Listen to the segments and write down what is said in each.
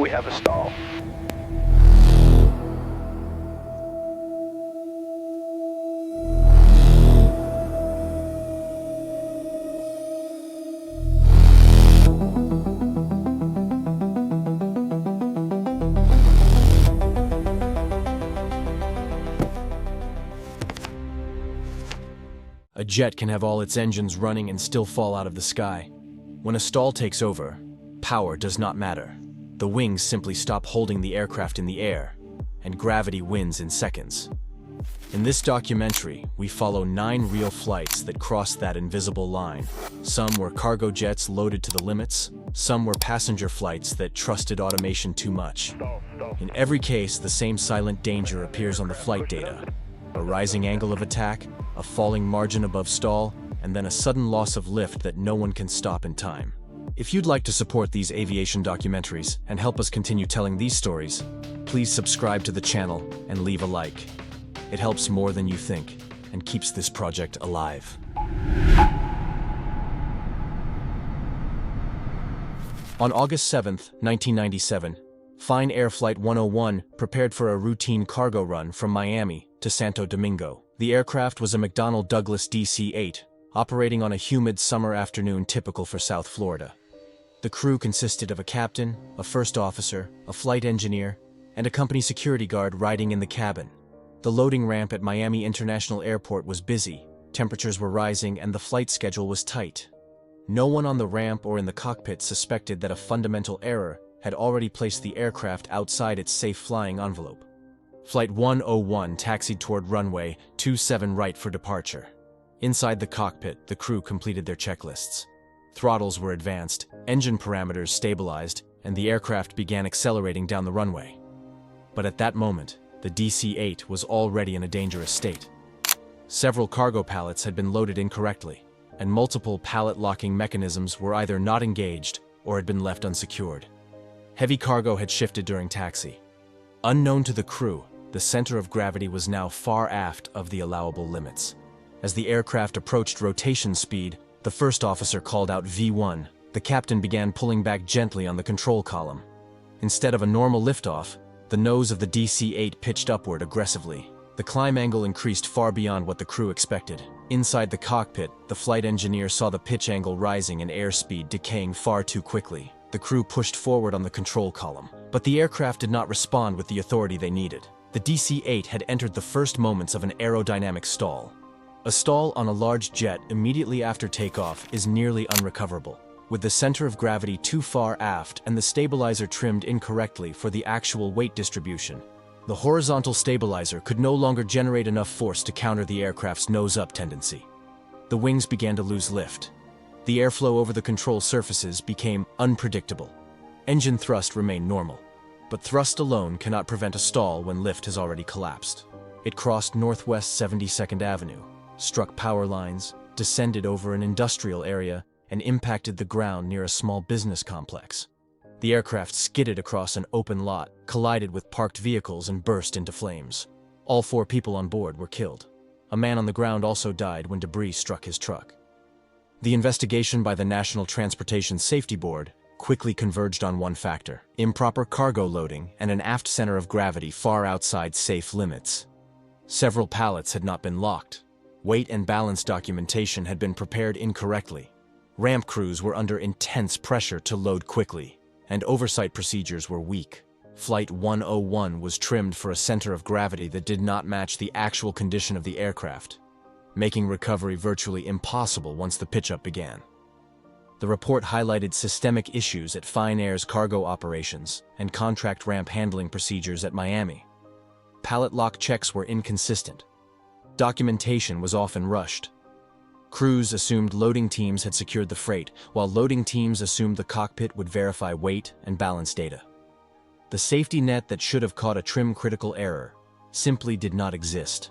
We have a stall. A jet can have all its engines running and still fall out of the sky. When a stall takes over, power does not matter. The wings simply stop holding the aircraft in the air, and gravity wins in seconds. In this documentary, we follow 9 real flights that crossed that invisible line. Some were cargo jets loaded to the limits, some were passenger flights that trusted automation too much. In every case, the same silent danger appears on the flight data. A rising angle of attack, a falling margin above stall, and then a sudden loss of lift that no one can stop in time. If you'd like to support these aviation documentaries and help us continue telling these stories, please subscribe to the channel and leave a like. It helps more than you think and keeps this project alive. On August 7, 1997, Fine Air Flight 101 prepared for a routine cargo run from Miami to Santo Domingo. The aircraft was a McDonnell Douglas DC-8, operating on a humid summer afternoon typical for South Florida. The crew consisted of a captain, a first officer, a flight engineer, and a company security guard riding in the cabin. The loading ramp at Miami International Airport was busy, temperatures were rising, and the flight schedule was tight. No one on the ramp or in the cockpit suspected that a fundamental error had already placed the aircraft outside its safe flying envelope. Flight 101 taxied toward runway 27 right for departure. Inside the cockpit, the crew completed their checklists. Throttles were advanced, engine parameters stabilized, and the aircraft began accelerating down the runway. But at that moment, the DC-8 was already in a dangerous state. Several cargo pallets had been loaded incorrectly, and multiple pallet locking mechanisms were either not engaged or had been left unsecured. Heavy cargo had shifted during taxi. Unknown to the crew, the center of gravity was now far aft of the allowable limits. As the aircraft approached rotation speed, the first officer called out V1. The captain began pulling back gently on the control column. Instead of a normal liftoff, the nose of the DC-8 pitched upward aggressively. The climb angle increased far beyond what the crew expected. Inside the cockpit, the flight engineer saw the pitch angle rising and airspeed decaying far too quickly. The crew pushed forward on the control column, but the aircraft did not respond with the authority they needed. The DC-8 had entered the first moments of an aerodynamic stall. A stall on a large jet immediately after takeoff is nearly unrecoverable, with the center of gravity too far aft and the stabilizer trimmed incorrectly for the actual weight distribution. The horizontal stabilizer could no longer generate enough force to counter the aircraft's nose-up tendency. The wings began to lose lift. The airflow over the control surfaces became unpredictable. Engine thrust remained normal, but thrust alone cannot prevent a stall when lift has already collapsed. It crossed Northwest 72nd Avenue, struck power lines, descended over an industrial area, and impacted the ground near a small business complex. The aircraft skidded across an open lot, collided with parked vehicles, and burst into flames. All 4 people on board were killed. A man on the ground also died when debris struck his truck. The investigation by the National Transportation Safety Board quickly converged on one factor: improper cargo loading and an aft center of gravity far outside safe limits. Several pallets had not been locked. Weight and balance documentation had been prepared incorrectly. Ramp crews were under intense pressure to load quickly, and oversight procedures were weak. Flight 101 was trimmed for a center of gravity that did not match the actual condition of the aircraft, making recovery virtually impossible once the pitch-up began. The report highlighted systemic issues at Fine Air's cargo operations and contract ramp handling procedures at Miami. Pallet lock checks were inconsistent. Documentation was often rushed. Crews assumed loading teams had secured the freight, while loading teams assumed the cockpit would verify weight and balance data. The safety net that should have caught a trim-critical error simply did not exist.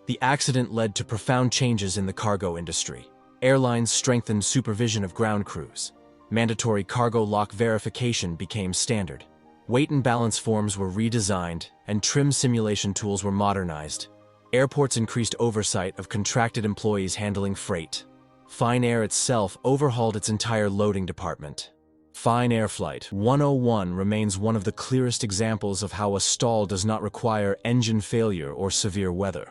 The accident led to profound changes in the cargo industry. Airlines strengthened supervision of ground crews. Mandatory cargo lock verification became standard. Weight and balance forms were redesigned, and trim simulation tools were modernized. Airports increased oversight of contracted employees handling freight. Fine Air itself overhauled its entire loading department. Fine Air Flight 101 remains one of the clearest examples of how a stall does not require engine failure or severe weather.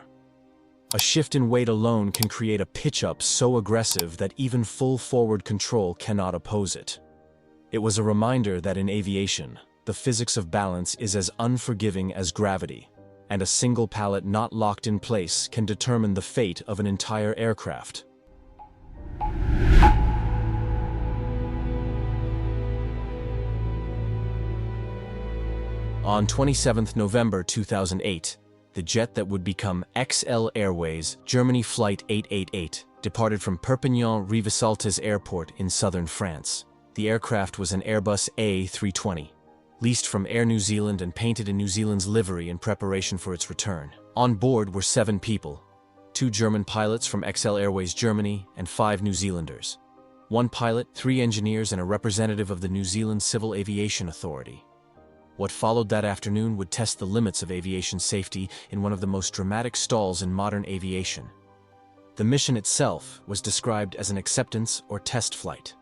A shift in weight alone can create a pitch-up so aggressive that even full forward control cannot oppose it. It was a reminder that in aviation, the physics of balance is as unforgiving as gravity, and a single pallet not locked in place can determine the fate of an entire aircraft. On 27 November 2008, the jet that would become XL Airways, Germany Flight 888, departed from Perpignan-Rivesaltes Airport in southern France. The aircraft was an Airbus A320, leased from Air New Zealand and painted in New Zealand's livery in preparation for its return. On board were 7 people, 2 German pilots from XL Airways Germany and 5 New Zealanders, 1 pilot, 3 engineers, and a representative of the New Zealand Civil Aviation Authority. What followed that afternoon would test the limits of aviation safety in one of the most dramatic stalls in modern aviation. The mission itself was described as an acceptance or test flight.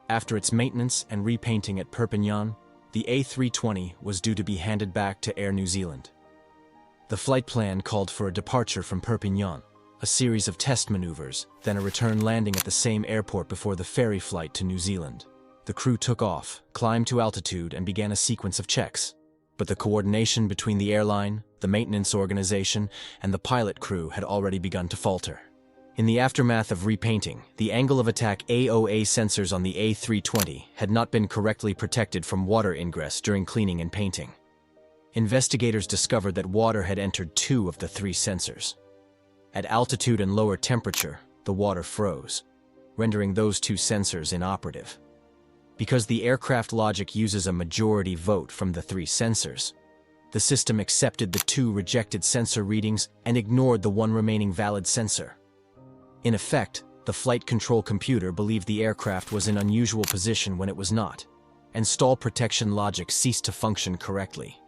After its maintenance and repainting at Perpignan, the A320 was due to be handed back to Air New Zealand. The flight plan called for a departure from Perpignan, a series of test maneuvers, then a return landing at the same airport before the ferry flight to New Zealand. The crew took off, climbed to altitude, and began a sequence of checks. But the coordination between the airline, the maintenance organization, and the pilot crew had already begun to falter. In the aftermath of repainting, the angle of attack AOA sensors on the A320 had not been correctly protected from water ingress during cleaning and painting. Investigators discovered that water had entered 2 of the 3 sensors. At altitude and lower temperature, the water froze, rendering those 2 sensors inoperative. Because the aircraft logic uses a majority vote from the 3 sensors, the system accepted the 2 rejected sensor readings and ignored the 1 remaining valid sensor. In effect, the flight control computer believed the aircraft was in unusual position when it was not, and stall protection logic ceased to function correctly.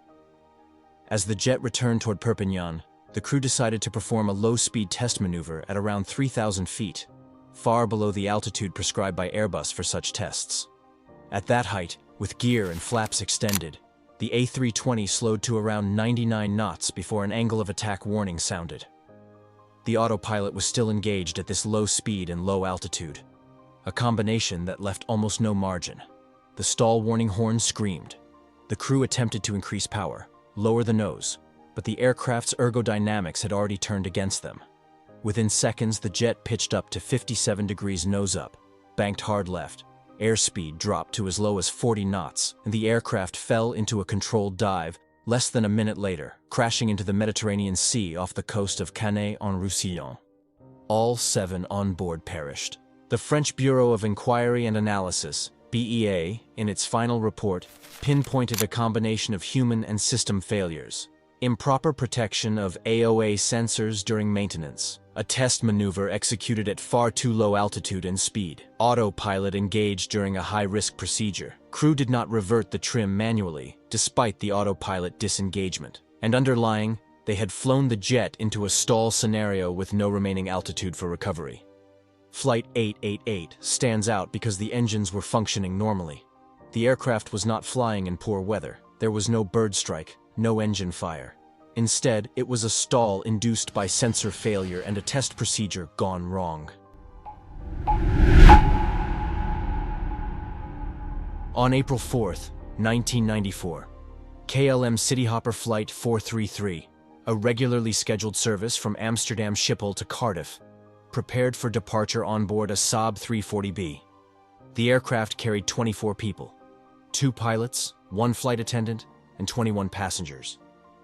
As the jet returned toward Perpignan, the crew decided to perform a low-speed test maneuver at around 3,000 feet, far below the altitude prescribed by Airbus for such tests. At that height, with gear and flaps extended, the A320 slowed to around 99 knots before an angle of attack warning sounded. The autopilot was still engaged at this low speed and low altitude, a combination that left almost no margin. The stall warning horn screamed. The crew attempted to increase power, lower the nose, but the aircraft's ergodynamics had already turned against them. Within seconds, the jet pitched up to 57 degrees nose up, banked hard left. Airspeed dropped to as low as 40 knots, and the aircraft fell into a controlled dive less than a minute later, crashing into the Mediterranean Sea off the coast of Canet-en-Roussillon. All 7 on board perished. The French Bureau of Inquiry and Analysis, BEA, in its final report, pinpointed a combination of human and system failures: improper protection of AOA sensors during maintenance, a test maneuver executed at far too low altitude and speed, autopilot engaged during a high-risk procedure, crew did not revert the trim manually, despite the autopilot disengagement, and underlying, they had flown the jet into a stall scenario with no remaining altitude for recovery. Flight 888 stands out because the engines were functioning normally. The aircraft was not flying in poor weather. There was no bird strike, no engine fire. Instead, it was a stall induced by sensor failure and a test procedure gone wrong. On April 4, 1994, KLM Cityhopper Flight 433, a regularly scheduled service from Amsterdam Schiphol to Cardiff, prepared for departure on board a Saab 340B. The aircraft carried 24 people, 2 pilots, 1 flight attendant, and 21 passengers.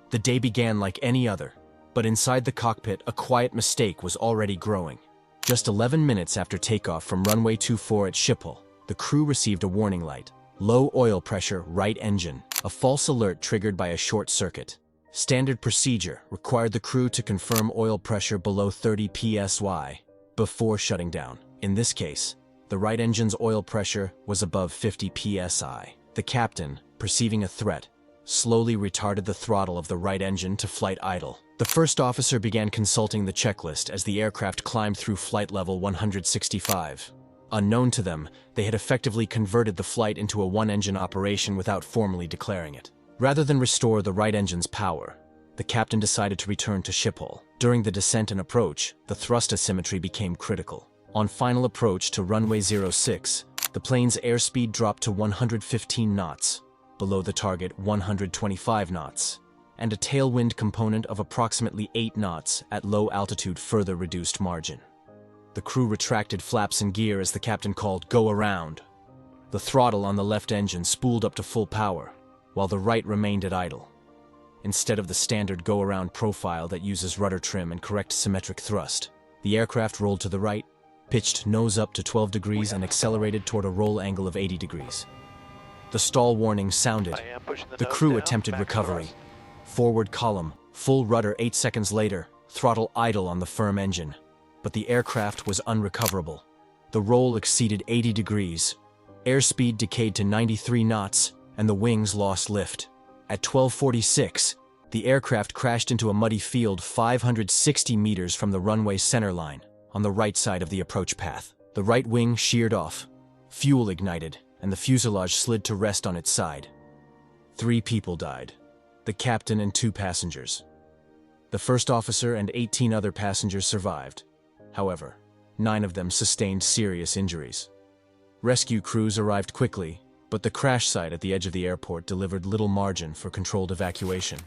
The day began like any other, but inside the cockpit, a quiet mistake was already growing. Just 11 minutes after takeoff from runway 24 at Schiphol, the crew received a warning light: low oil pressure, right engine, a false alert triggered by a short circuit. Standard procedure required the crew to confirm oil pressure below 30 psi before shutting down. In this case, the right engine's oil pressure was above 50 psi. The captain, perceiving a threat, slowly retarded the throttle of the right engine to flight idle. The first officer began consulting the checklist as the aircraft climbed through flight level 165. Unknown to them, they had effectively converted the flight into a one-engine operation without formally declaring it. Rather than restore the right engine's power, the captain decided to return to Schiphol. During the descent and approach, the thrust asymmetry became critical. On final approach to runway 06, the plane's airspeed dropped to 115 knots, below the target 125 knots, and a tailwind component of approximately 8 knots at low altitude further reduced margin. The crew retracted flaps and gear as the captain called, "Go around." The throttle on the left engine spooled up to full power, while the right remained at idle. Instead of the standard go-around profile that uses rudder trim and correct symmetric thrust, the aircraft rolled to the right, pitched nose up to 12 degrees and accelerated toward a roll angle of 80 degrees. The stall warning sounded. The crew attempted recovery. Forward column, full rudder 8 seconds later, throttle idle on the firm engine. But the aircraft was unrecoverable. The roll exceeded 80 degrees. Airspeed decayed to 93 knots, and the wings lost lift. At 12:46, the aircraft crashed into a muddy field 560 meters from the runway centerline, on the right side of the approach path. The right wing sheared off, fuel ignited, and the fuselage slid to rest on its side. 3 people died, the captain and 2 passengers. The first officer and 18 other passengers survived. However, 9 of them sustained serious injuries. Rescue crews arrived quickly, but the crash site at the edge of the airport delivered little margin for controlled evacuation.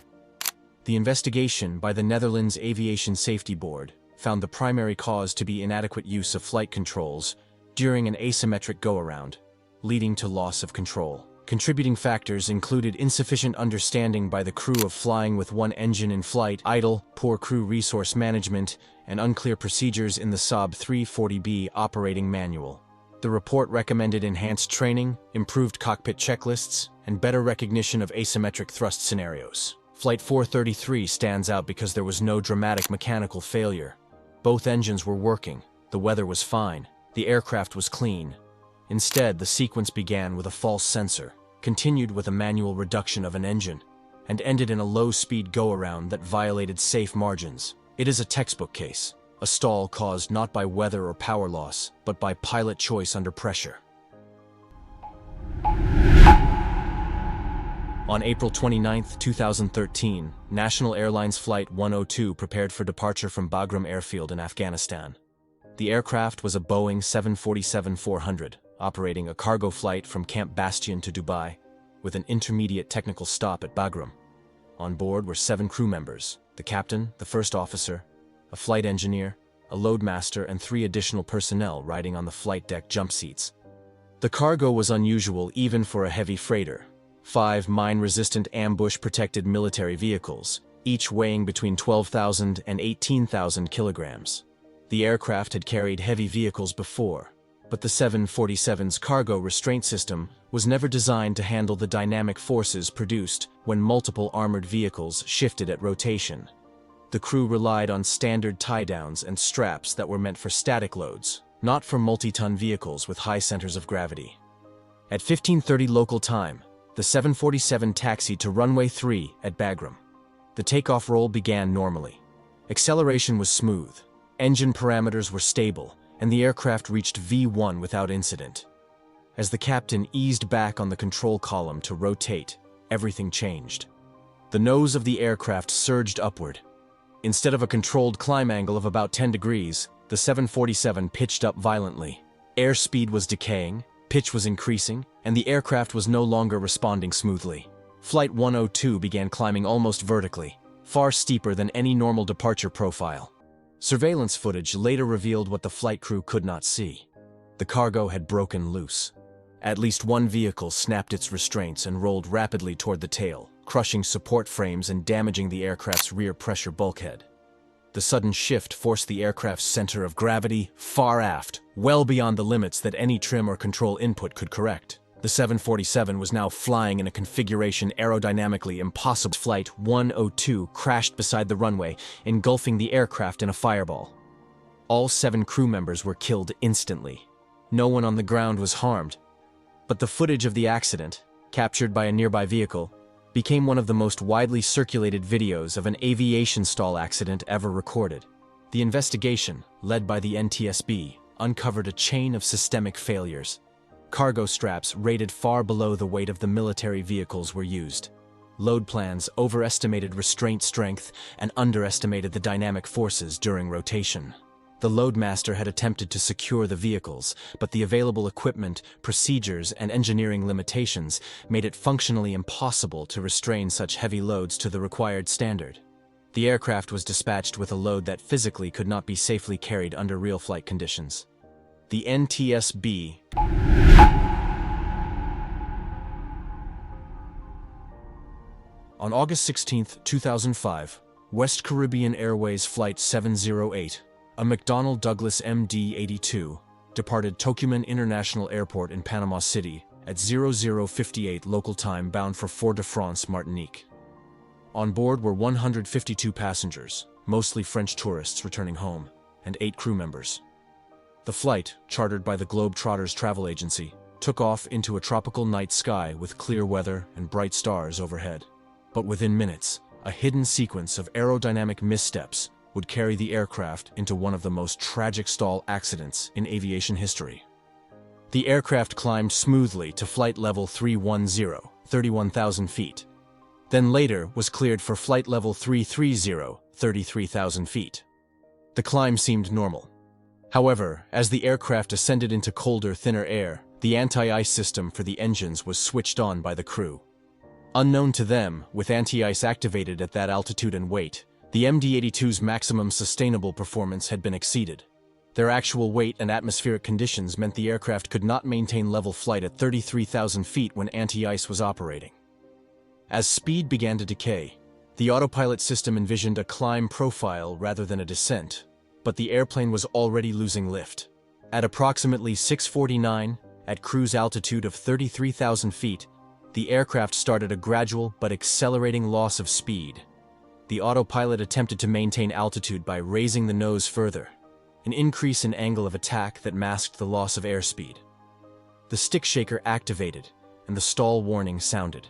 The investigation by the Netherlands Aviation Safety Board found the primary cause to be inadequate use of flight controls during an asymmetric go-around, leading to loss of control. Contributing factors included insufficient understanding by the crew of flying with one engine in flight, idle, poor crew resource management, and unclear procedures in the Saab 340B operating manual. The report recommended enhanced training, improved cockpit checklists, and better recognition of asymmetric thrust scenarios. Flight 433 stands out because there was no dramatic mechanical failure. Both engines were working, the weather was fine, the aircraft was clean. Instead, the sequence began with a false sensor, continued with a manual reduction of an engine, and ended in a low-speed go-around that violated safe margins. It is a textbook case. A stall caused not by weather or power loss, but by pilot choice under pressure. On April 29, 2013, National Airlines Flight 102 prepared for departure from Bagram Airfield in Afghanistan. The aircraft was a Boeing 747-400, operating a cargo flight from Camp Bastion to Dubai, with an intermediate technical stop at Bagram. On board were 7 crew members, the captain, the first officer, a flight engineer, a loadmaster, and 3 additional personnel riding on the flight deck jump seats. The cargo was unusual even for a heavy freighter. 5 mine-resistant ambush-protected military vehicles, each weighing between 12,000 and 18,000 kilograms. The aircraft had carried heavy vehicles before, but the 747's cargo restraint system was never designed to handle the dynamic forces produced when multiple armored vehicles shifted at rotation. The crew relied on standard tie-downs and straps that were meant for static loads, not for multi-ton vehicles with high centers of gravity. At 15:30 local time, the 747 taxied to runway 3 at Bagram. The takeoff roll began normally. Acceleration was smooth, engine parameters were stable, and the aircraft reached V1 without incident. As the captain eased back on the control column to rotate, everything changed. The nose of the aircraft surged upward. Instead of a controlled climb angle of about 10 degrees, the 747 pitched up violently. Airspeed was decaying, pitch was increasing, and the aircraft was no longer responding smoothly. Flight 102 began climbing almost vertically, far steeper than any normal departure profile. Surveillance footage later revealed what the flight crew could not see. The cargo had broken loose. At least one vehicle snapped its restraints and rolled rapidly toward the tail, crushing support frames and damaging the aircraft's rear pressure bulkhead. The sudden shift forced the aircraft's center of gravity far aft, well beyond the limits that any trim or control input could correct. The 747 was now flying in a configuration aerodynamically impossible. Flight 102 crashed beside the runway, engulfing the aircraft in a fireball. All 7 crew members were killed instantly. No one on the ground was harmed. But the footage of the accident, captured by a nearby vehicle, became one of the most widely circulated videos of an aviation stall accident ever recorded. The investigation, led by the NTSB, uncovered a chain of systemic failures. Cargo straps rated far below the weight of the military vehicles were used. Load plans overestimated restraint strength and underestimated the dynamic forces during rotation. The loadmaster had attempted to secure the vehicles, but the available equipment, procedures, and engineering limitations made it functionally impossible to restrain such heavy loads to the required standard. The aircraft was dispatched with a load that physically could not be safely carried under real flight conditions. The NTSB On August 16, 2005, West Caribbean Airways Flight 708, a McDonnell Douglas MD-82, departed Tocumen International Airport in Panama City at 00:58 local time bound for Fort-de-France, Martinique. On board were 152 passengers, mostly French tourists returning home, and 8 crew members. The flight, chartered by the Globetrotters travel agency, took off into a tropical night sky with clear weather and bright stars overhead. But within minutes, a hidden sequence of aerodynamic missteps would carry the aircraft into one of the most tragic stall accidents in aviation history. The aircraft climbed smoothly to flight level 310, 31,000 feet, then later was cleared for flight level 330, 33,000 feet. The climb seemed normal. However, as the aircraft ascended into colder, thinner air, the anti-ice system for the engines was switched on by the crew. Unknown to them, with anti-ice activated at that altitude and weight, the MD-82's maximum sustainable performance had been exceeded. Their actual weight and atmospheric conditions meant the aircraft could not maintain level flight at 33,000 feet when anti-ice was operating. As speed began to decay, the autopilot system envisioned a climb profile rather than a descent, but the airplane was already losing lift. At approximately 6:49, at cruise altitude of 33,000 feet, the aircraft started a gradual but accelerating loss of speed. The autopilot attempted to maintain altitude by raising the nose further, an increase in angle of attack that masked the loss of airspeed. The stick shaker activated, and the stall warning sounded.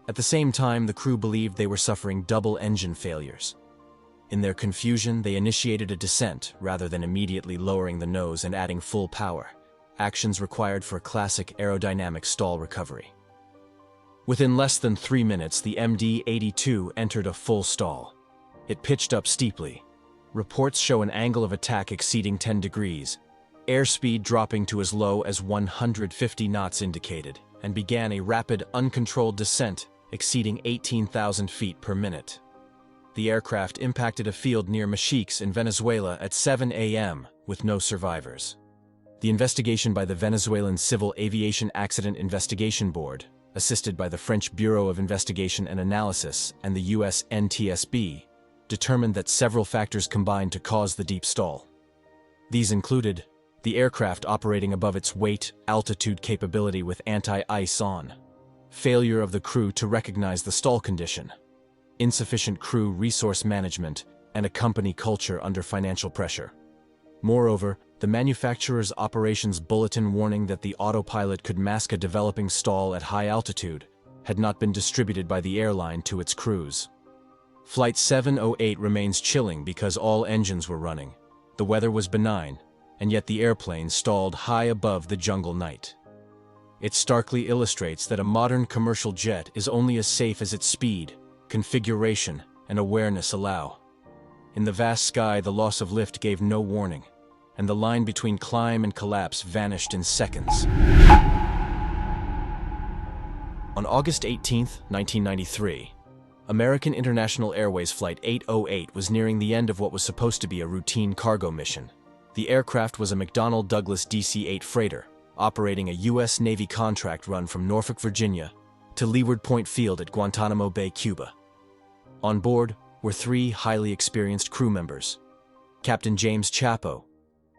At the same time, the crew believed they were suffering double engine failures. In their confusion, they initiated a descent rather than immediately lowering the nose and adding full power, actions required for a classic aerodynamic stall recovery. Within less than 3 minutes, the MD-82 entered a full stall. It pitched up steeply. Reports show an angle of attack exceeding 10 degrees, airspeed dropping to as low as 150 knots indicated, and began a rapid, uncontrolled descent exceeding 18,000 feet per minute. The aircraft impacted a field near Mexiques in Venezuela at 7 a.m. with no survivors. The investigation by the Venezuelan Civil Aviation Accident Investigation Board, assisted by the French Bureau of Investigation and Analysis and the US NTSB, determined that several factors combined to cause the deep stall. These included the aircraft operating above its weight, altitude capability with anti-ice on, failure of the crew to recognize the stall condition, insufficient crew resource management, and a company culture under financial pressure. Moreover, the manufacturer's operations bulletin warning that the autopilot could mask a developing stall at high altitude had not been distributed by the airline to its crews. Flight 708 remains chilling because all engines were running. The weather was benign, and yet the airplane stalled high above the jungle night. It starkly illustrates that a modern commercial jet is only as safe as its speed, configuration, and awareness allow. In the vast sky, the loss of lift gave no warning, and the line between climb and collapse vanished in seconds. On August 18, 1993, American International Airways Flight 808 was nearing the end of what was supposed to be a routine cargo mission. The aircraft was a McDonnell Douglas DC-8 freighter, operating a U.S. Navy contract run from Norfolk, Virginia, to Leeward Point Field at Guantanamo Bay, Cuba. On board were 3 highly experienced crew members: Captain James Chapo,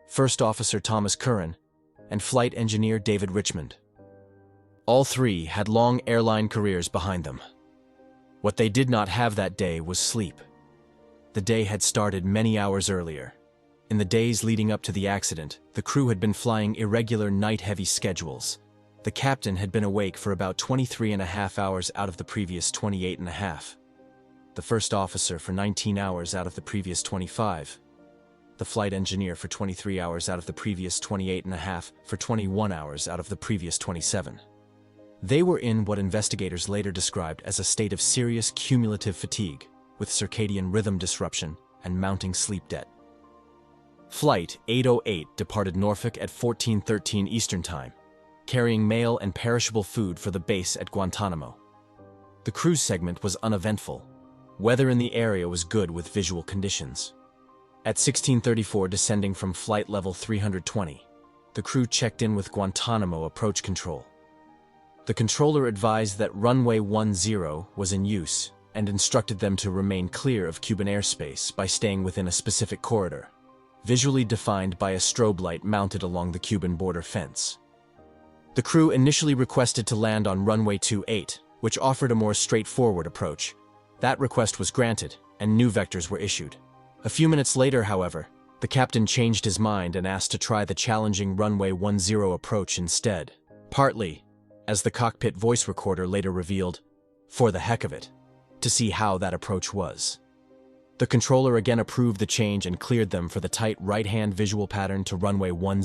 First Officer Thomas Curran, and Flight Engineer David Richmond. All 3 had long airline careers behind them. What they did not have that day was sleep. The day had started many hours earlier. In the days leading up to the accident, the crew had been flying irregular night-heavy schedules. The captain had been awake for about 23.5 hours out of the previous 28.5. The first officer for 19 hours out of the previous 25. the flight engineer for 23 hours out of the previous 28 and a half for 21 hours out of the previous 27. They were in what investigators later described as a state of serious cumulative fatigue, with circadian rhythm disruption and mounting sleep debt. Flight 808 departed Norfolk at 14:13 Eastern Time, carrying mail and perishable food for the base at Guantanamo. The cruise segment was uneventful. Weather in the area was good with visual conditions. At 16:34, descending from flight level 320, the crew checked in with Guantanamo approach control. The controller advised that runway 10 was in use and instructed them to remain clear of Cuban airspace by staying within a specific corridor, visually defined by a strobe light mounted along the Cuban border fence. The crew initially requested to land on runway 28, which offered a more straightforward approach. That request was granted, and new vectors were issued. A few minutes later, however, the captain changed his mind and asked to try the challenging runway 10 approach instead, partly, as the cockpit voice recorder later revealed, for the heck of it, to see how that approach was. The controller again approved the change and cleared them for the tight right-hand visual pattern to runway 10.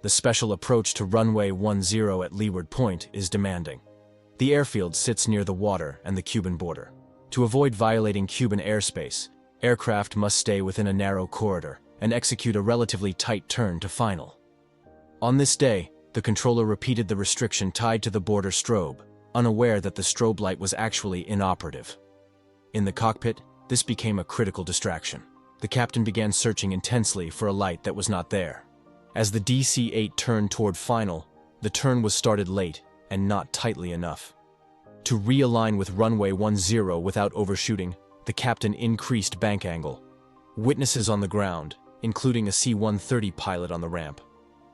The special approach to runway 10 at Leeward Point is demanding. The airfield sits near the water and the Cuban border. To avoid violating Cuban airspace, aircraft must stay within a narrow corridor and execute a relatively tight turn to final. On this day, the controller repeated the restriction tied to the border strobe, unaware that the strobe light was actually inoperative. In the cockpit, this became a critical distraction. The captain began searching intensely for a light that was not there. As the DC-8 turned toward final, the turn was started late and not tightly enough. To realign with runway 10 without overshooting, the captain increased bank angle. Witnesses on the ground, including a C-130 pilot on the ramp,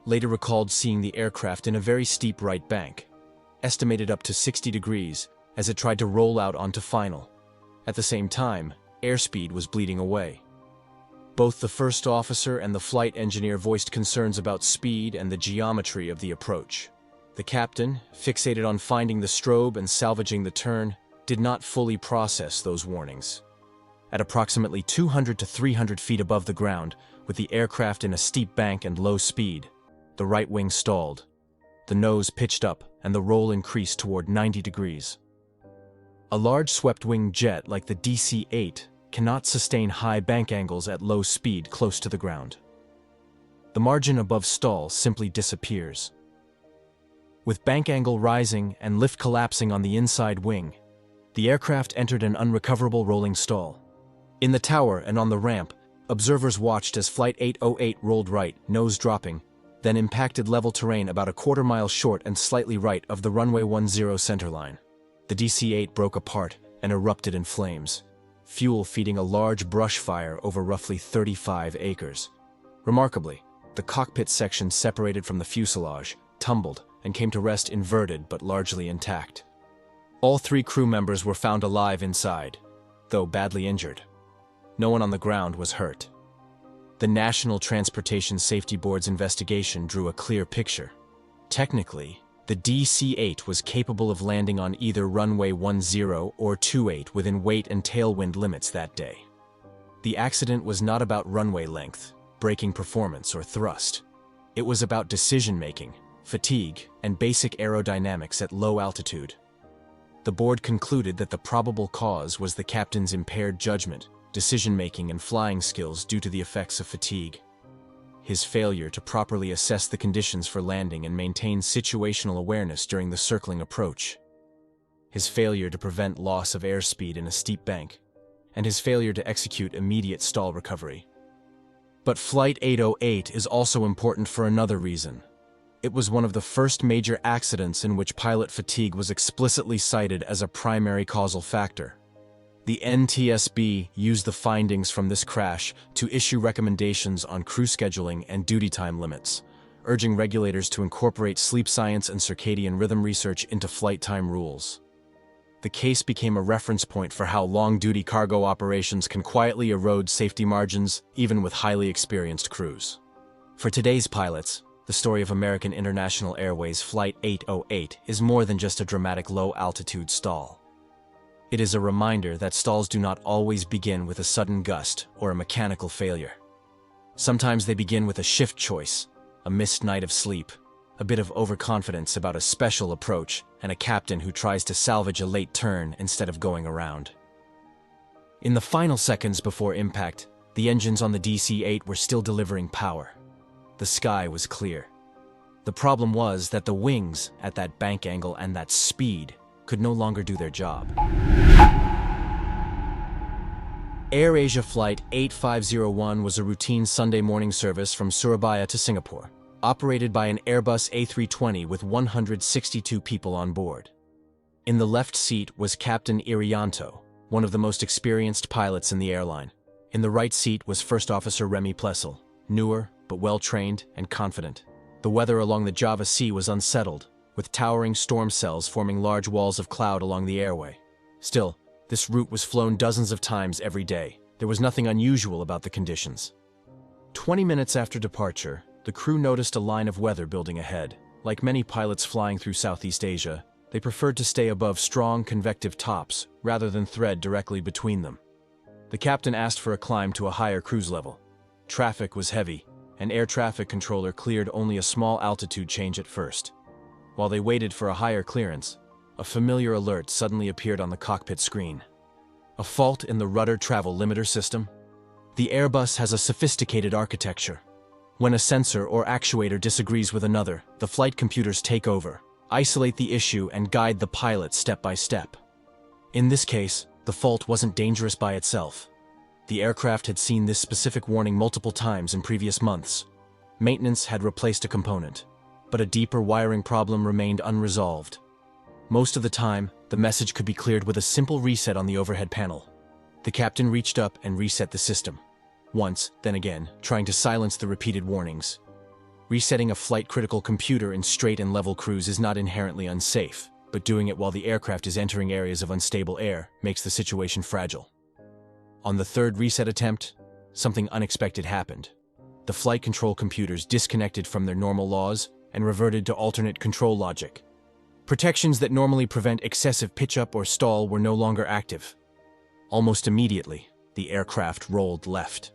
later recalled seeing the aircraft in a very steep right bank, estimated up to 60 degrees, as it tried to roll out onto final. At the same time, airspeed was bleeding away. Both the first officer and the flight engineer voiced concerns about speed and the geometry of the approach. The captain, fixated on finding the strobe and salvaging the turn, did not fully process those warnings. At approximately 200 to 300 feet above the ground, with the aircraft in a steep bank and low speed, the right wing stalled. The nose pitched up and the roll increased toward 90 degrees. A large swept-wing jet like the DC-8 cannot sustain high bank angles at low speed close to the ground. The margin above stall simply disappears. With bank angle rising and lift collapsing on the inside wing, the aircraft entered an unrecoverable rolling stall. In the tower and on the ramp, observers watched as Flight 808 rolled right, nose dropping, then impacted level terrain about a quarter-mile short and slightly right of the runway 10 centerline. The DC-8 broke apart and erupted in flames, fuel feeding a large brush fire over roughly 35 acres. Remarkably, the cockpit section separated from the fuselage, tumbled, and came to rest inverted but largely intact. All 3 crew members were found alive inside, though badly injured. No one on the ground was hurt. The National Transportation Safety Board's investigation drew a clear picture. Technically, the DC-8 was capable of landing on either runway 10 or 28 within weight and tailwind limits that day. The accident was not about runway length, braking performance, or thrust. It was about decision-making, fatigue, and basic aerodynamics at low altitude. The board concluded that the probable cause was the captain's impaired judgment, decision-making, and flying skills due to the effects of fatigue. His failure to properly assess the conditions for landing and maintain situational awareness during the circling approach. His failure to prevent loss of airspeed in a steep bank, and his failure to execute immediate stall recovery. But Flight 808 is also important for another reason. It was one of the first major accidents in which pilot fatigue was explicitly cited as a primary causal factor. The NTSB used the findings from this crash to issue recommendations on crew scheduling and duty time limits, urging regulators to incorporate sleep science and circadian rhythm research into flight time rules. The case became a reference point for how long-duty cargo operations can quietly erode safety margins, even with highly experienced crews. For today's pilots, the story of American International Airways Flight 808 is more than just a dramatic low-altitude stall. It is a reminder that stalls do not always begin with a sudden gust or a mechanical failure. Sometimes they begin with a shift choice, a missed night of sleep, a bit of overconfidence about a special approach, and a captain who tries to salvage a late turn instead of going around. In the final seconds before impact, the engines on the DC-8 were still delivering power. The sky was clear. The problem was that the wings, at that bank angle and that speed, could no longer do their job. AirAsia Flight 8501 was a routine Sunday morning service from Surabaya to Singapore, operated by an Airbus A320 with 162 people on board. In the left seat was Captain Irianto, one of the most experienced pilots in the airline. In the right seat was First Officer Remy Plessel, newer but well-trained and confident. The weather along the Java Sea was unsettled, with towering storm cells forming large walls of cloud along the airway. Still, this route was flown dozens of times every day. There was nothing unusual about the conditions. 20 minutes after departure, the crew noticed a line of weather building ahead. Like many pilots flying through Southeast Asia, they preferred to stay above strong convective tops rather than thread directly between them. The captain asked for a climb to a higher cruise level. Traffic was heavy, and air traffic controller cleared only a small altitude change at first. While they waited for a higher clearance, a familiar alert suddenly appeared on the cockpit screen. A fault in the rudder travel limiter system? The Airbus has a sophisticated architecture. When a sensor or actuator disagrees with another, the flight computers take over, isolate the issue, and guide the pilot step by step. In this case, the fault wasn't dangerous by itself. The aircraft had seen this specific warning multiple times in previous months. Maintenance had replaced a component, but a deeper wiring problem remained unresolved. Most of the time, the message could be cleared with a simple reset on the overhead panel. The captain reached up and reset the system. Once, then again, trying to silence the repeated warnings. Resetting a flight-critical computer in straight and level cruise is not inherently unsafe, but doing it while the aircraft is entering areas of unstable air makes the situation fragile. On the third reset attempt, something unexpected happened. The flight control computers disconnected from their normal laws and reverted to alternate control logic. Protections that normally prevent excessive pitch-up or stall were no longer active. Almost immediately, the aircraft rolled left.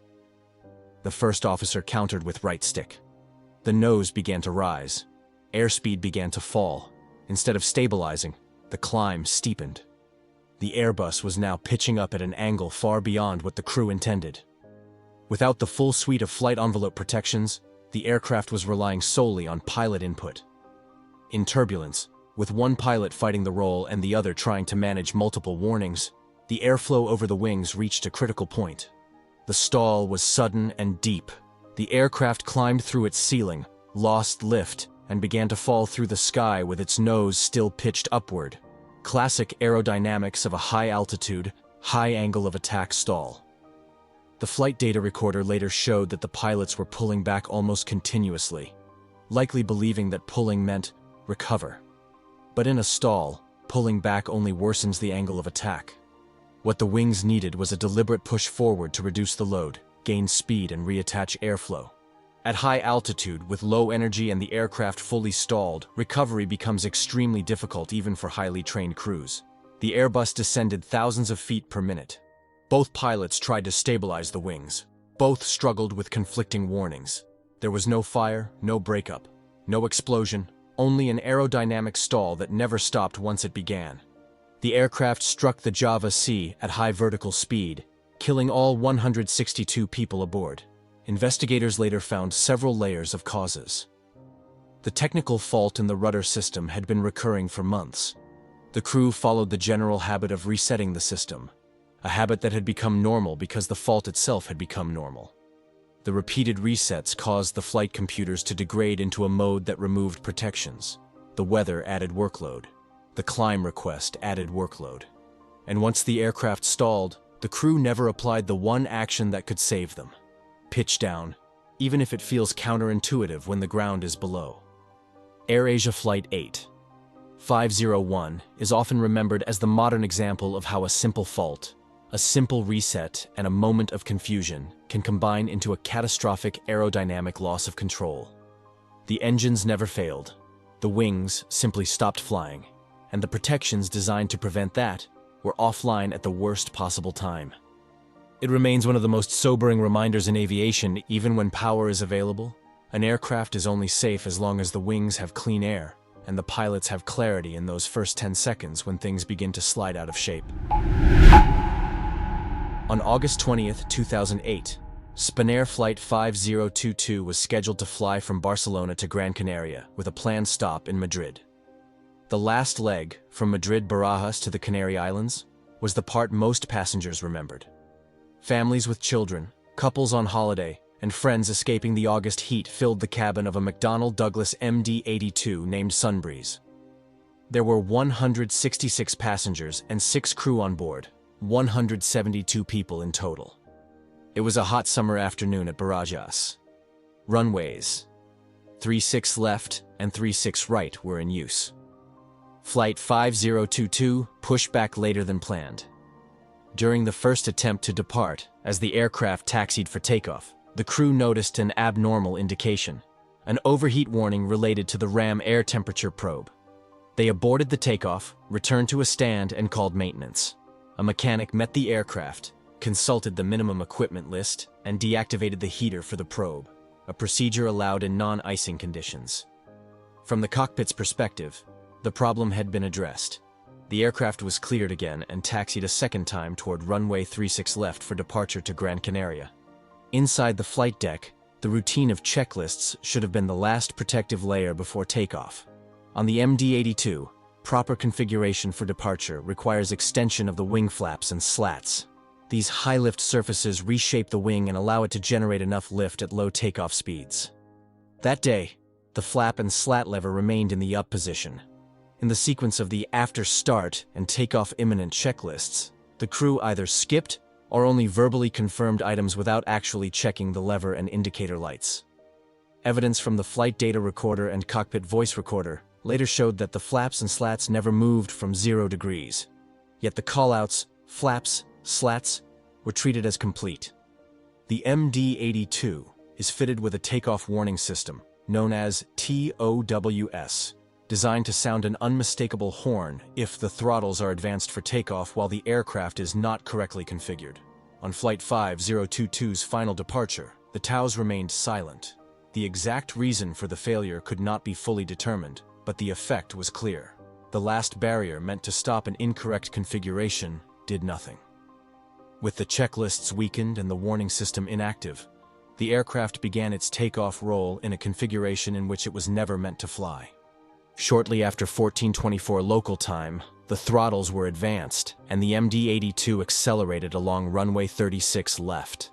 The first officer countered with right stick. The nose began to rise. Airspeed began to fall. Instead of stabilizing, the climb steepened. The Airbus was now pitching up at an angle far beyond what the crew intended. Without the full suite of flight envelope protections, the aircraft was relying solely on pilot input. In turbulence, with one pilot fighting the role and the other trying to manage multiple warnings, the airflow over the wings reached a critical point. The stall was sudden and deep. The aircraft climbed through its ceiling, lost lift, and began to fall through the sky with its nose still pitched upward. Classic aerodynamics of a high-altitude, high-angle of attack stall. The flight data recorder later showed that the pilots were pulling back almost continuously, likely believing that pulling meant recover. But in a stall, pulling back only worsens the angle of attack. What the wings needed was a deliberate push forward to reduce the load, gain speed, and reattach airflow. At high altitude, with low energy and the aircraft fully stalled, recovery becomes extremely difficult even for highly trained crews. The Airbus descended thousands of feet per minute. Both pilots tried to stabilize the wings. Both struggled with conflicting warnings. There was no fire, no breakup, no explosion, only an aerodynamic stall that never stopped once it began. The aircraft struck the Java Sea at high vertical speed, killing all 162 people aboard. Investigators later found several layers of causes. The technical fault in the rudder system had been recurring for months. The crew followed the general habit of resetting the system, a habit that had become normal because the fault itself had become normal. The repeated resets caused the flight computers to degrade into a mode that removed protections. The weather added workload. The climb request added workload. And once the aircraft stalled, the crew never applied the one action that could save them. Pitch down, even if it feels counterintuitive when the ground is below. AirAsia Flight 8501 is often remembered as the modern example of how a simple fault, a simple reset, and a moment of confusion can combine into a catastrophic aerodynamic loss of control. The engines never failed, the wings simply stopped flying, and the protections designed to prevent that were offline at the worst possible time. It remains one of the most sobering reminders in aviation. Even when power is available, an aircraft is only safe as long as the wings have clean air and the pilots have clarity in those first 10 seconds when things begin to slide out of shape. On August 20th, 2008, Spanair Flight 5022 was scheduled to fly from Barcelona to Gran Canaria with a planned stop in Madrid. The last leg, from Madrid-Barajas to the Canary Islands, was the part most passengers remembered. Families with children, couples on holiday, and friends escaping the August heat filled the cabin of a McDonnell Douglas MD-82 named Sunbreeze. There were 166 passengers and 6 crew on board, 172 people in total. It was a hot summer afternoon at Barajas. Runways 36 left and 36 right were in use. Flight 5022 pushed back later than planned. During the first attempt to depart, as the aircraft taxied for takeoff, the crew noticed an abnormal indication, an overheat warning related to the RAM air temperature probe. They aborted the takeoff, returned to a stand, and called maintenance. A mechanic met the aircraft, consulted the minimum equipment list, and deactivated the heater for the probe, a procedure allowed in non-icing conditions. From the cockpit's perspective, the problem had been addressed. The aircraft was cleared again and taxied a second time toward runway 36 left for departure to Gran Canaria. Inside the flight deck, the routine of checklists should have been the last protective layer before takeoff. On the MD-82, proper configuration for departure requires extension of the wing flaps and slats. These high-lift surfaces reshape the wing and allow it to generate enough lift at low takeoff speeds. That day, the flap and slat lever remained in the up position. In the sequence of the after start and takeoff imminent checklists, the crew either skipped or only verbally confirmed items without actually checking the lever and indicator lights. Evidence from the flight data recorder and cockpit voice recorder later showed that the flaps and slats never moved from 0 degrees. Yet the callouts, flaps, slats, were treated as complete. The MD-82 is fitted with a takeoff warning system, known as TOWS, designed to sound an unmistakable horn if the throttles are advanced for takeoff while the aircraft is not correctly configured. On Flight 5022's final departure, the TOWS remained silent. The exact reason for the failure could not be fully determined, but the effect was clear. The last barrier meant to stop an incorrect configuration did nothing. With the checklists weakened and the warning system inactive, the aircraft began its takeoff roll in a configuration in which it was never meant to fly. Shortly after 14:24 local time, the throttles were advanced, and the MD-82 accelerated along runway 36 left.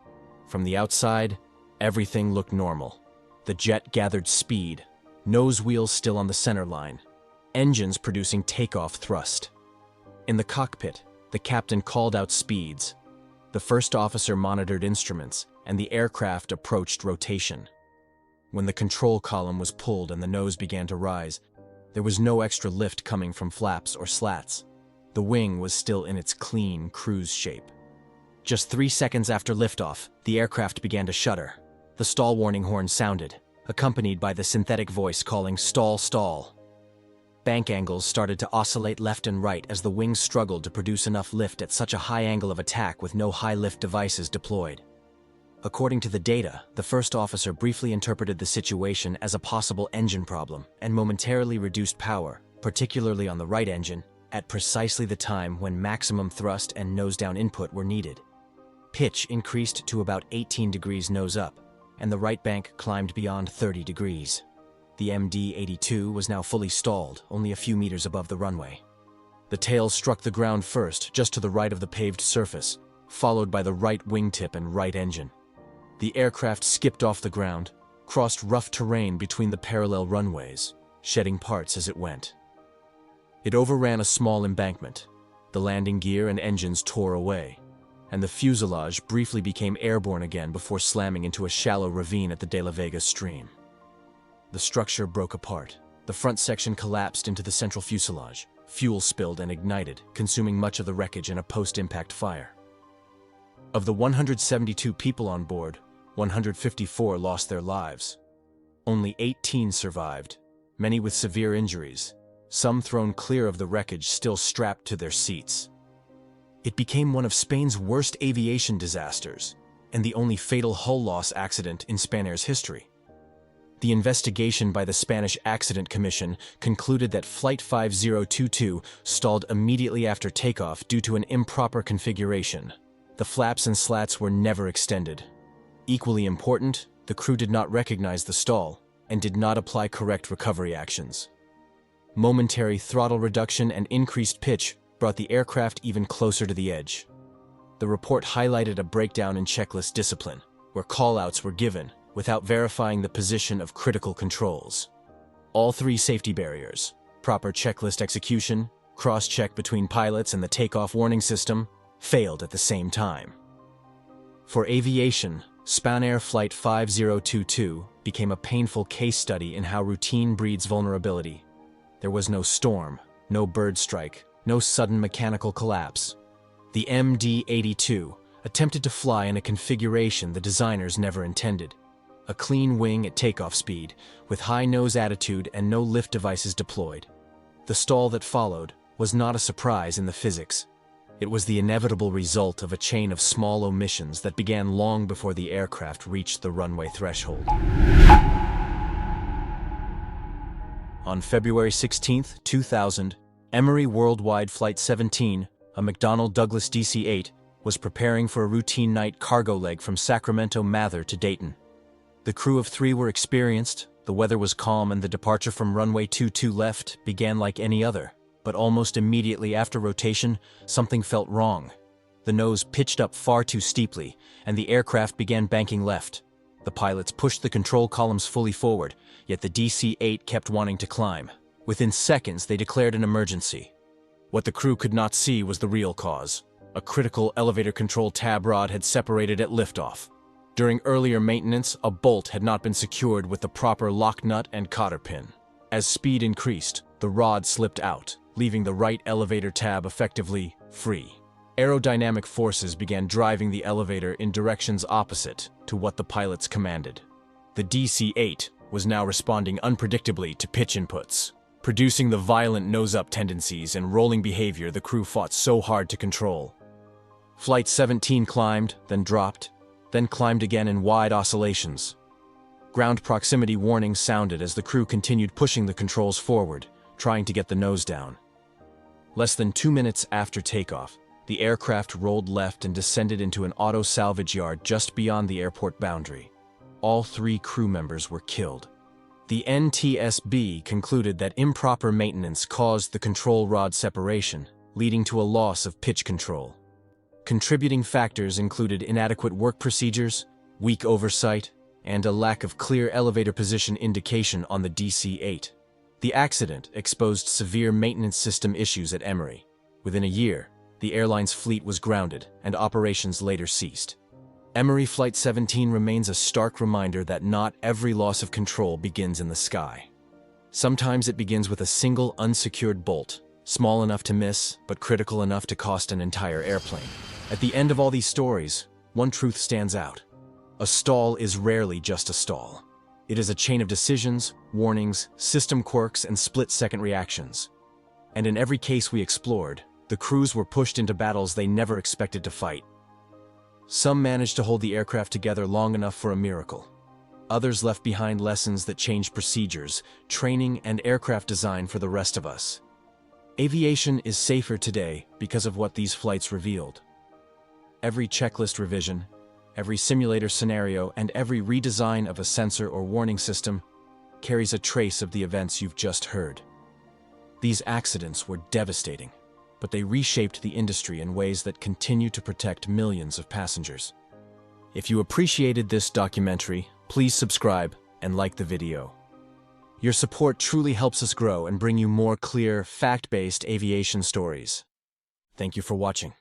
From the outside, everything looked normal. The jet gathered speed, nose wheels still on the center line, engines producing takeoff thrust. In the cockpit, the captain called out speeds. The first officer monitored instruments, and the aircraft approached rotation. When the control column was pulled and the nose began to rise, there was no extra lift coming from flaps or slats. The wing was still in its clean cruise shape. Just 3 seconds after liftoff, the aircraft began to shudder. The stall warning horn sounded, accompanied by the synthetic voice calling "stall, stall." Bank angles started to oscillate left and right as the wings struggled to produce enough lift at such a high angle of attack with no high-lift devices deployed. According to the data, the first officer briefly interpreted the situation as a possible engine problem and momentarily reduced power, particularly on the right engine, at precisely the time when maximum thrust and nose-down input were needed. Pitch increased to about 18 degrees nose up, and the right bank climbed beyond 30 degrees. The MD-82 was now fully stalled, only a few meters above the runway. The tail struck the ground first, just to the right of the paved surface, followed by the right wingtip and right engine. The aircraft skipped off the ground, crossed rough terrain between the parallel runways, shedding parts as it went. It overran a small embankment. The landing gear and engines tore away, and the fuselage briefly became airborne again before slamming into a shallow ravine at the De La Vega stream. The structure broke apart. The front section collapsed into the central fuselage. Fuel spilled and ignited, consuming much of the wreckage in a post-impact fire. Of the 172 people on board, 154 lost their lives. Only 18 survived, many with severe injuries, some thrown clear of the wreckage still strapped to their seats. It became one of Spain's worst aviation disasters, and the only fatal hull loss accident in Spanair's history. The investigation by the Spanish Accident Commission concluded that Flight 5022 stalled immediately after takeoff due to an improper configuration. The flaps and slats were never extended. Equally important, the crew did not recognize the stall and did not apply correct recovery actions. Momentary throttle reduction and increased pitch brought the aircraft even closer to the edge. The report highlighted a breakdown in checklist discipline, where call-outs were given without verifying the position of critical controls. All three safety barriers, proper checklist execution, cross-check between pilots and the takeoff warning system, failed at the same time. For aviation, Spanair Flight 5022 became a painful case study in how routine breeds vulnerability. There was no storm, no bird strike, no sudden mechanical collapse. The MD-82 attempted to fly in a configuration the designers never intended. A clean wing at takeoff speed, with high nose attitude and no lift devices deployed. The stall that followed was not a surprise in the physics. It was the inevitable result of a chain of small omissions that began long before the aircraft reached the runway threshold. On February 16, 2000, Emery Worldwide Flight 17, a McDonnell Douglas DC-8, was preparing for a routine night cargo leg from Sacramento Mather to Dayton. The crew of 3 were experienced, the weather was calm, and the departure from runway 22 left began like any other. But almost immediately after rotation, something felt wrong. The nose pitched up far too steeply, and the aircraft began banking left. The pilots pushed the control columns fully forward, yet the DC-8 kept wanting to climb. Within seconds, they declared an emergency. What the crew could not see was the real cause. A critical elevator control tab rod had separated at liftoff. During earlier maintenance, a bolt had not been secured with the proper lock nut and cotter pin. As speed increased, the rod slipped out, leaving the right elevator tab effectively free. Aerodynamic forces began driving the elevator in directions opposite to what the pilots commanded. The DC-8 was now responding unpredictably to pitch inputs, producing the violent nose-up tendencies and rolling behavior the crew fought so hard to control. Flight 17 climbed, then dropped, then climbed again in wide oscillations. Ground proximity warnings sounded as the crew continued pushing the controls forward, trying to get the nose down. Less than 2 minutes after takeoff, the aircraft rolled left and descended into an auto salvage yard just beyond the airport boundary. All 3 crew members were killed. The NTSB concluded that improper maintenance caused the control rod separation, leading to a loss of pitch control. Contributing factors included inadequate work procedures, weak oversight, and a lack of clear elevator position indication on the DC-8. The accident exposed severe maintenance system issues at Emery. Within a year, the airline's fleet was grounded and operations later ceased. Emery Flight 17 remains a stark reminder that not every loss of control begins in the sky. Sometimes it begins with a single unsecured bolt, small enough to miss, but critical enough to cost an entire airplane. At the end of all these stories, one truth stands out. A stall is rarely just a stall. It is a chain of decisions, warnings, system quirks, and split-second reactions. And in every case we explored, the crews were pushed into battles they never expected to fight. Some managed to hold the aircraft together long enough for a miracle. Others left behind lessons that changed procedures, training, and aircraft design for the rest of us. Aviation is safer today because of what these flights revealed. Every checklist revision, every simulator scenario, and every redesign of a sensor or warning system carries a trace of the events you've just heard. These accidents were devastating, but they reshaped the industry in ways that continue to protect millions of passengers. If you appreciated this documentary, please subscribe and like the video. Your support truly helps us grow and bring you more clear, fact-based aviation stories. Thank you for watching.